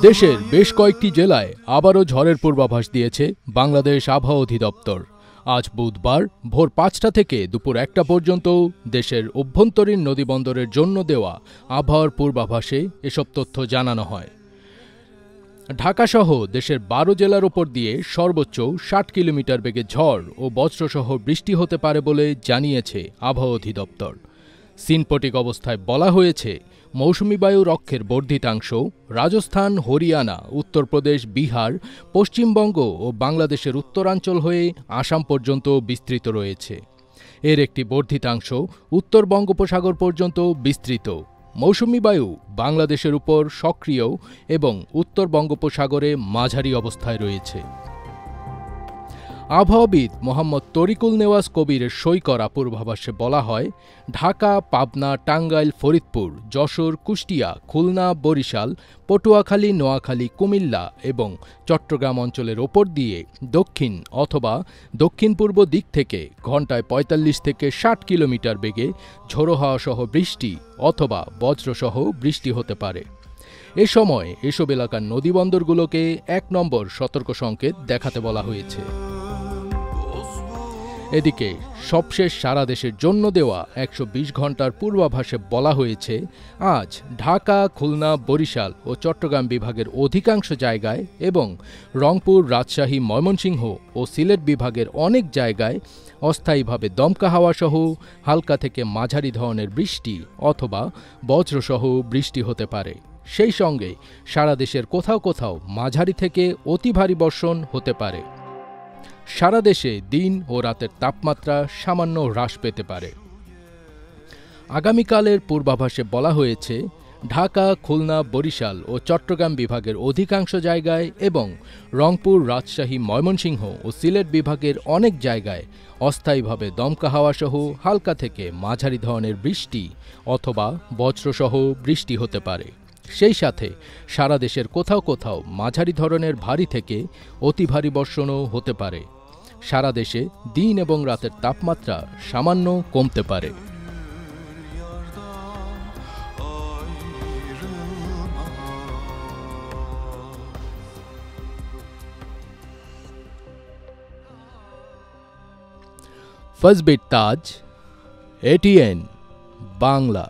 দেশের বেশ কয়েকটি জেলায় আবারও ঝড়ের পূর্বাভাস দিয়েছে বাংলাদেশ আবহাওয়া অধিদপ্তর। আজ বুধবার ভোর ৫টা থেকে দুপুর ১টা পর্যন্ত দেশের অভ্যন্তরীণ নদীবন্দরের জন্য দেওয়া আবহাওয়ার পূর্বাভাসে এসব তথ্য জানানো হয়। ঢাকাসহ দেশের ১২ জেলার ওপর দিয়ে সর্বোচ্চ ৬০ কিলোমিটার বেগে ঝড় ও বজ্রসহ বৃষ্টি হতে পারে বলে জানিয়েছে আবহাওয়া অধিদপ্তর। সিনপটিক অবস্থায় বলা হয়েছে, মৌসুমী বায়ুর অক্ষের বর্ধিতাংশ রাজস্থান, হরিয়ানা, উত্তরপ্রদেশ, বিহার, পশ্চিমবঙ্গ ও বাংলাদেশের উত্তরাঞ্চল হয়ে আসাম পর্যন্ত বিস্তৃত রয়েছে। এর একটি বর্ধিতাংশ উত্তর বঙ্গোপসাগর পর্যন্ত বিস্তৃত। মৌসুমী বায়ু বাংলাদেশের উপর সক্রিয় এবং উত্তর বঙ্গোপসাগরে মাঝারি অবস্থায় রয়েছে। আবহাওয়াবিদ মোহাম্মদ তরিকুল নেওয়াজ কবিরের সই করা পূর্বাভাসে বলা হয়, ঢাকা, পাবনা, টাঙ্গাইল, ফরিদপুর, যশোর, কুষ্টিয়া, খুলনা, বরিশাল, পটুয়াখালী, নোয়াখালী, কুমিল্লা এবং চট্টগ্রাম অঞ্চলের ওপর দিয়ে দক্ষিণ অথবা দক্ষিণ পূর্ব দিক থেকে ঘণ্টায় ৪৫ থেকে ৬০ কিলোমিটার বেগে ঝোড়ো হাওয়া সহ বৃষ্টি অথবা বজ্রসহ বৃষ্টি হতে পারে। এ সময় এসব এলাকার নদীবন্দরগুলোকে ১ নম্বর সতর্ক সংকেত দেখাতে বলা হয়েছে। এদিকে সবশেষ সারা দেশের জন্য দেওয়া ১২০ ঘণ্টার পূর্বাভাসে বলা হয়েছে, আজ ঢাকা, খুলনা, বরিশাল ও চট্টগ্রাম বিভাগের অধিকাংশ জায়গায় এবং রংপুর, রাজশাহী, ময়মনসিংহ ও সিলেট বিভাগের অনেক জায়গায় অস্থায়ীভাবে দমকা হাওয়াসহ হালকা থেকে মাঝারি ধরনের বৃষ্টি অথবা বজ্রসহ বৃষ্টি হতে পারে। সেই সঙ্গে সারা দেশের কোথাও কোথাও মাঝারি থেকে অতি ভারী বর্ষণ হতে পারে। সারা দেশে দিন ও রাতের তাপমাত্রা সামান্য হ্রাস পেতে পারে। আগামীকালের পূর্বাভাসে বলা হয়েছে, ঢাকা, খুলনা, বরিশাল ও চট্টগ্রাম বিভাগের অধিকাংশ জায়গায় এবং রংপুর, রাজশাহী, ময়মনসিংহ ও সিলেট বিভাগের অনেক জায়গায় অস্থায়ীভাবে দমকা হাওয়াসহ হালকা থেকে মাঝারি ধরনের বৃষ্টি অথবা বজ্রসহ বৃষ্টি হতে পারে। সেই সাথে সারা দেশের কোথাও কোথাও মাঝারি ধরনের ভারী থেকে অতি ভারী বর্ষণও হতে পারে। সারা দেশে দিন এবং রাতের তাপমাত্রা সামান্য কমতে পারে। ফজবির তাজ, এটিএন বাংলা।